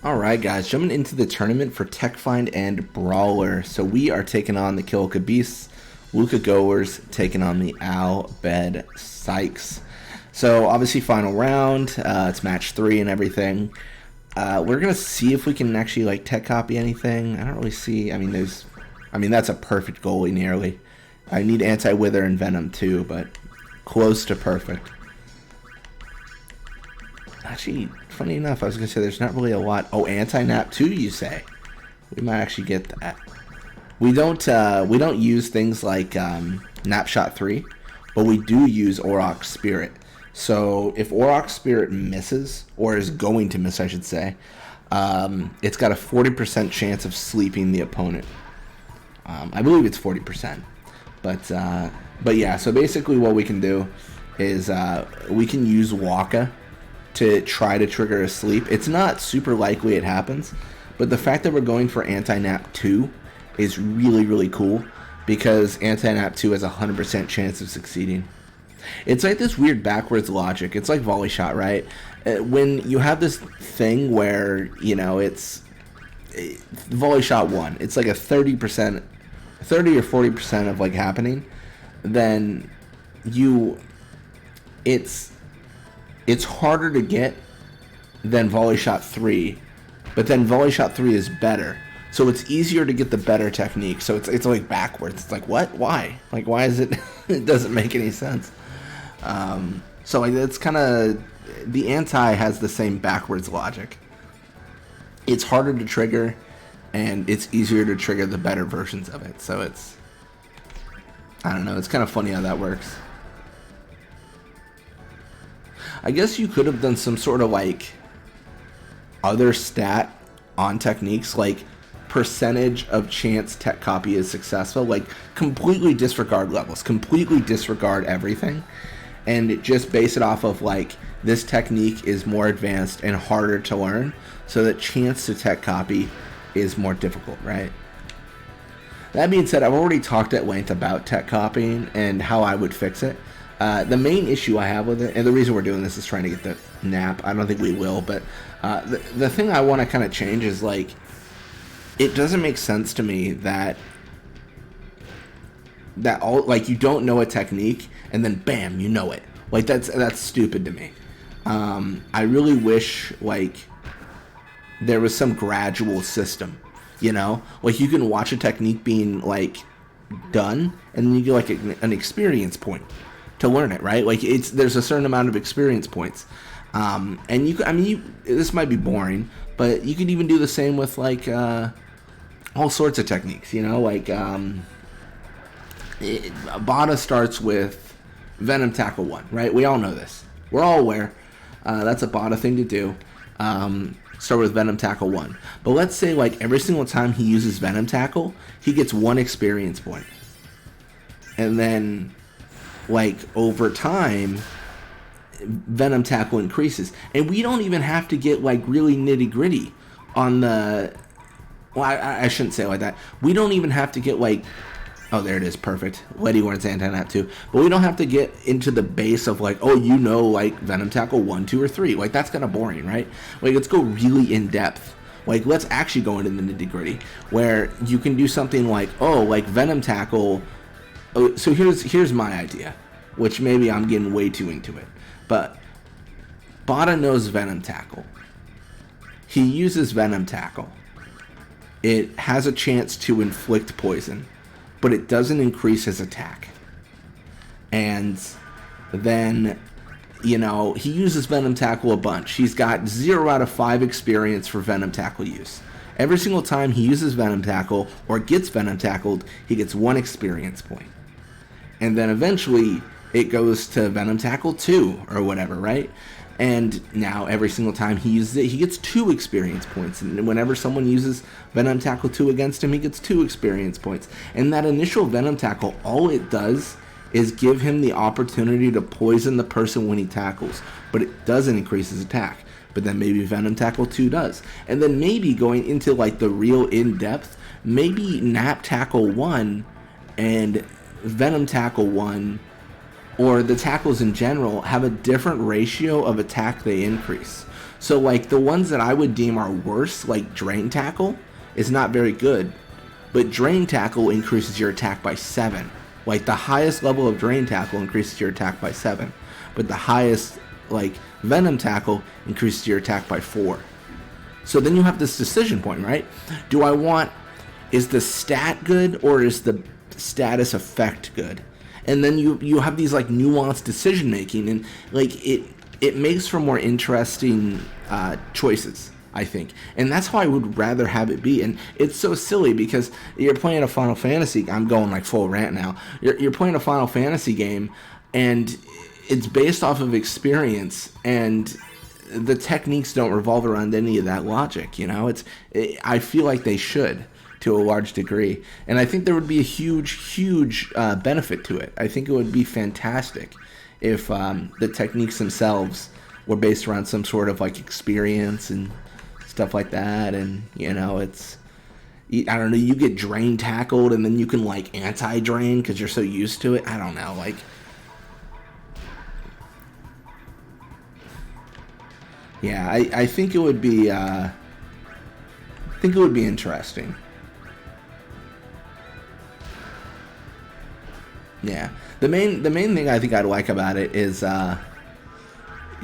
Alright guys, jumping into the tournament for Tech Find and Brawler. So we are taking on the Kilika Beasts, Luca Goers taking on the Bed Sykes. So obviously final round, it's match 3 and everything. We're gonna see if we can actually like tech copy anything. I don't really see, that's a perfect goalie nearly. I need anti-wither and venom too, but close to perfect. Actually, funny enough, I was gonna say there's not really a lot. Oh, anti-nap too, you say? We might actually get that. We don't use things like nap shot 3, but we do use Aurochs Spirit. So if Aurochs Spirit misses, or is going to miss, I should say, it's got a 40% chance of sleeping the opponent. I believe it's 40%, but yeah. So basically, what we can do is we can use Waka to try to trigger a sleep. It's not super likely it happens, but the fact that we're going for anti-nap 2 is really, really cool because anti-nap 2 has a 100% chance of succeeding. It's like this weird backwards logic. It's like volley shot, right? When you have this thing where, you know, it's volley shot 1, it's like a 30% or 40% of like happening, then it's harder to get than volley shot 3, but then volley shot 3 is better. So it's easier to get the better technique. So it's like backwards. It's like, what? Why? Like, why is it? It doesn't make any sense. So it's kind of, the anti has the same backwards logic. It's harder to trigger, and it's easier to trigger the better versions of it. So it's, I don't know. It's kind of funny how that works. I guess you could have done some sort of like other stat on techniques, like percentage of chance tech copy is successful, like completely disregard levels, completely disregard everything, and just base it off of like this technique is more advanced and harder to learn, so that chance to tech copy is more difficult, right? That being said, I've already talked at length about tech copying and how I would fix it. The main issue I have with it, and the reason we're doing this is trying to get the nap. I don't think we will, but the thing I want to kind of change is, like, it doesn't make sense to me that all, like, you don't know a technique and then bam, you know it. Like, that's stupid to me. I really wish, like, there was some gradual system, you know? Like, you can watch a technique being, like, done, and then you get, like, an experience point to learn it, right? Like, there's a certain amount of experience points, and this might be boring, but you could even do the same with like all sorts of techniques, you know, like Bada starts with Venom Tackle 1, right? We all know this. We're all aware. That's a Bada thing to do. Start with Venom Tackle 1. But let's say like every single time he uses Venom Tackle, he gets 1 experience point. And then like over time, Venom Tackle increases, and we don't even have to get like really nitty gritty on the. Well, I shouldn't say it like that. We don't even have to get like, oh, there it is, perfect. Letty Warren's anti-nap 2, but we don't have to get into the base of like, oh, you know, like Venom Tackle 1, 2, or 3. Like that's kind of boring, right? Like let's go really in depth. Like let's actually go into the nitty gritty where you can do something like, oh, like Venom Tackle. Oh, so here's my idea, which maybe I'm getting way too into it. But Bada knows Venom Tackle. He uses Venom Tackle. It has a chance to inflict poison, but it doesn't increase his attack. And then, you know, he uses Venom Tackle a bunch. He's got 0 out of 5 experience for Venom Tackle use. Every single time he uses Venom Tackle or gets Venom Tackled, he gets 1 experience point. And then eventually it goes to Venom Tackle 2 or whatever, right? And now every single time he uses it, he gets 2 experience points. And whenever someone uses Venom Tackle 2 against him, he gets 2 experience points. And that initial Venom Tackle, all it does is give him the opportunity to poison the person when he tackles. But it doesn't increase his attack. But then maybe Venom Tackle 2 does. And then maybe going into like the real in-depth, maybe Nap Tackle 1 and Venom Tackle 1, or the tackles in general, have a different ratio of attack they increase. So like the ones that I would deem are worse, like Drain Tackle, is not very good. But Drain Tackle increases your attack by 7. Like the highest level of Drain Tackle increases your attack by 7. But the highest, like, Venom Tackle increases your attack by 4. So then you have this decision point, right? Do I want, is the stat good or is the status effect good? And then you have these like nuanced decision making, and like it makes for more interesting choices, I think. And that's how I would rather have it be. And it's so silly because you're playing a Final Fantasy, I'm going like full rant now. You're playing a Final Fantasy game and it's based off of experience, and the techniques don't revolve around any of that logic, you know? I feel like they should, to a large degree. And I think there would be a huge benefit to it. I think it would be fantastic if the techniques themselves were based around some sort of like experience and stuff like that. And, you know, I don't know, you get drain tackled and then you can like anti-drain because you're so used to it. I don't know, like... Yeah, I think it would be interesting. Yeah, the main thing I think I'd like about it is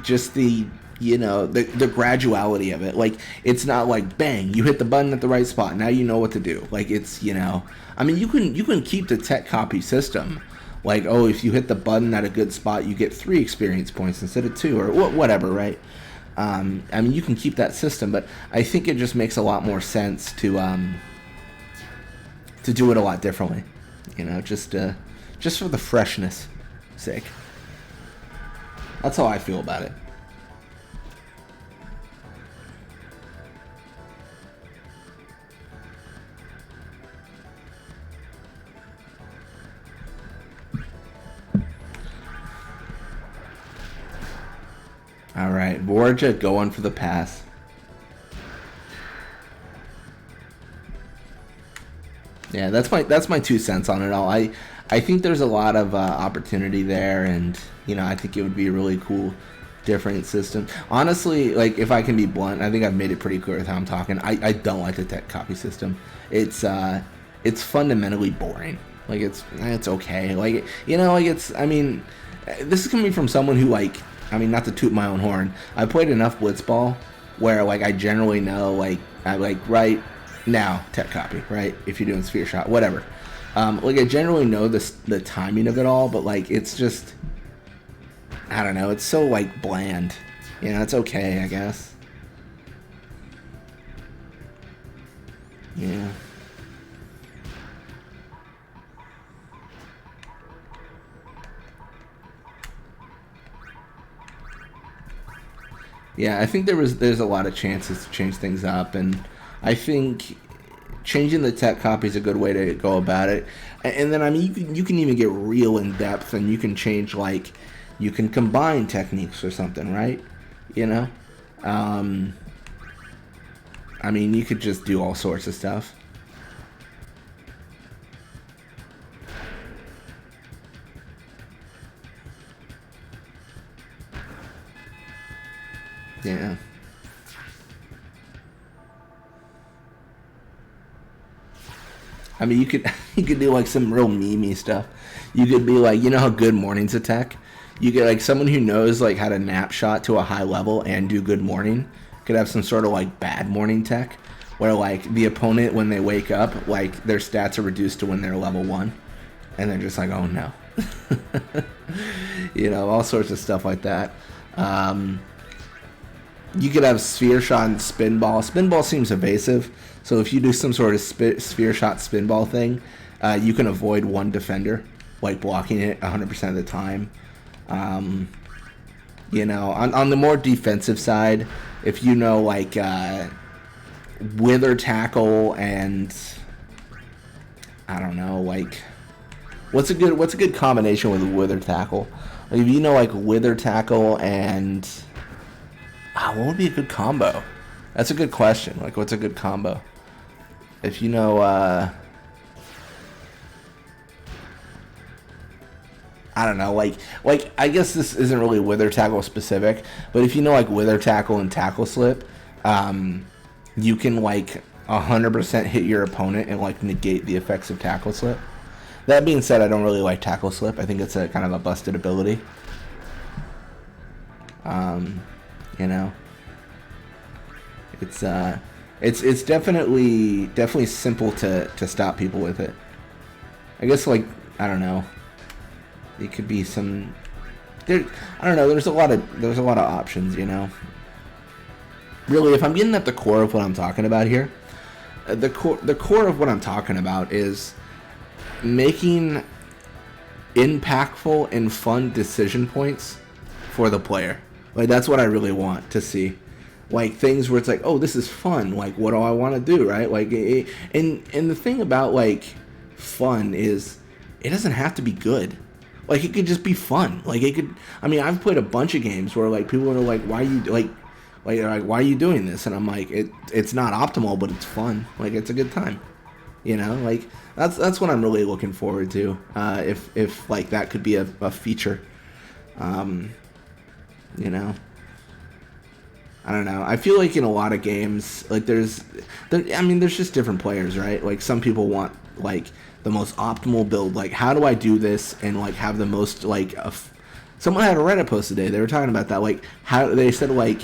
just the graduality of it. Like, it's not like bang, you hit the button at the right spot, now you know what to do. Like, it's, you know, I mean, you can keep the tech copy system. Like, oh, if you hit the button at a good spot, you get 3 experience points instead of 2, or whatever, right? I mean, you can keep that system, but I think it just makes a lot more sense to do it a lot differently. You know, just for the freshness sake. That's how I feel about it. All right, Borgia going for the pass. Yeah, that's my 2 cents on it all. I think there's a lot of opportunity there, and you know, I think it would be a really cool, different system. Honestly, like, if I can be blunt, I think I've made it pretty clear with how I'm talking. I don't like the tech copy system. It's fundamentally boring. Like, it's okay. Like, you know, like, it's, I mean, this is coming from someone who, like, I mean, not to toot my own horn, I played enough Blitzball where, like, I generally know, like, I like, right now, tech copy, right? If you're doing sphere shot, whatever. Like, I generally know the timing of it all, but, like, it's just, I don't know, it's so, like, bland. You know, it's okay, I guess. Yeah. Yeah, I think there's a lot of chances to change things up, and I think changing the tech copy is a good way to go about it. And then, I mean, you can even get real in depth, and you can change, like, you can combine techniques or something, right? You know, I mean, you could just do all sorts of stuff. Yeah. I mean, you could do like some real memey stuff. You could be like, you know how Good Morning's attack? You get like someone who knows like how to nap shot to a high level and do Good Morning could have some sort of like bad morning tech where like the opponent, when they wake up, like their stats are reduced to when they're level 1, and they're just like, oh no. You know, all sorts of stuff like that. You could have sphere shot and spinball. Spinball seems evasive, so if you do some sort of sphere shot spinball thing, you can avoid one defender, like blocking it 100% of the time. You know, on the more defensive side, if you know, like, wither tackle and I don't know, like, what's a good combination with wither tackle? Like, if you know, like, wither tackle and what would be a good combo? That's a good question. Like, what's a good combo? If you know, I don't know, like I guess this isn't really wither tackle specific, but if you know like wither tackle and tackle slip, you can like 100% hit your opponent and like negate the effects of tackle slip. That being said, I don't really like tackle slip. I think it's a kind of a busted ability. You know, it's definitely simple to stop people with it. I guess like I don't know. It could be some. There, I don't know. There's a lot of options. You know. Really, if I'm getting at the core of what I'm talking about here, the core of what I'm talking about is making impactful and fun decision points for the player. Like that's what I really want to see. Like things where it's like, oh, this is fun. Like, what do I want to do, right? Like, and the thing about like fun is it doesn't have to be good. Like it could just be fun. Like it could. I mean, I've played a bunch of games where like people are like, why are you like why are you doing this? And I'm like, it's not optimal, but it's fun. Like it's a good time. You know, like that's what I'm really looking forward to. If like that could be a feature. You know. I don't know. I feel like in a lot of games, like there's just different players, right? Like some people want like the most optimal build. Like how do I do this and like have the most like someone had a Reddit post today. They were talking about that. Like how they said like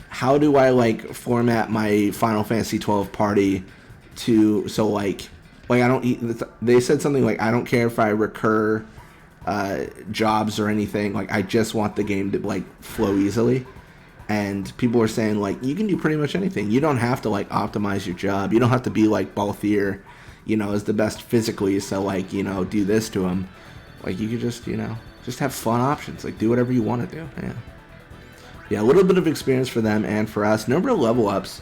how do I like format my Final Fantasy 12 party to so like I don't. They said something like I don't care if I recur jobs or anything. Like I just want the game to like flow easily. And people are saying, like, you can do pretty much anything. You don't have to, like, optimize your job. You don't have to be, like, Balthier, you know, is the best physically, so, like, you know, do this to him. Like, you could just, you know, just have fun options. Like, do whatever you want to do. Yeah, a little bit of experience for them and for us. Number of level ups.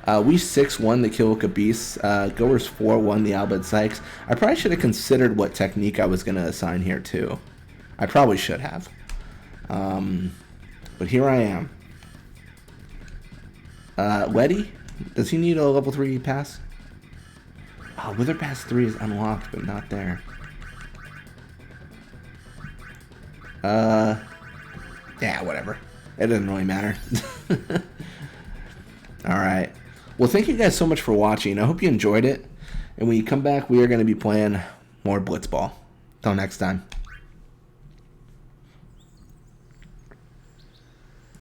We 6-1 the Kilika Beasts. Goers 4-1 the Albert Sykes. I probably should have considered what technique I was going to assign here, too. I probably should have. But here I am. Letty, does he need a level 3 pass? Oh, Wither Pass 3 is unlocked, but not there. Yeah, whatever. It doesn't really matter. Alright. Well, thank you guys so much for watching. I hope you enjoyed it. And when you come back, we are going to be playing more Blitzball. Till next time.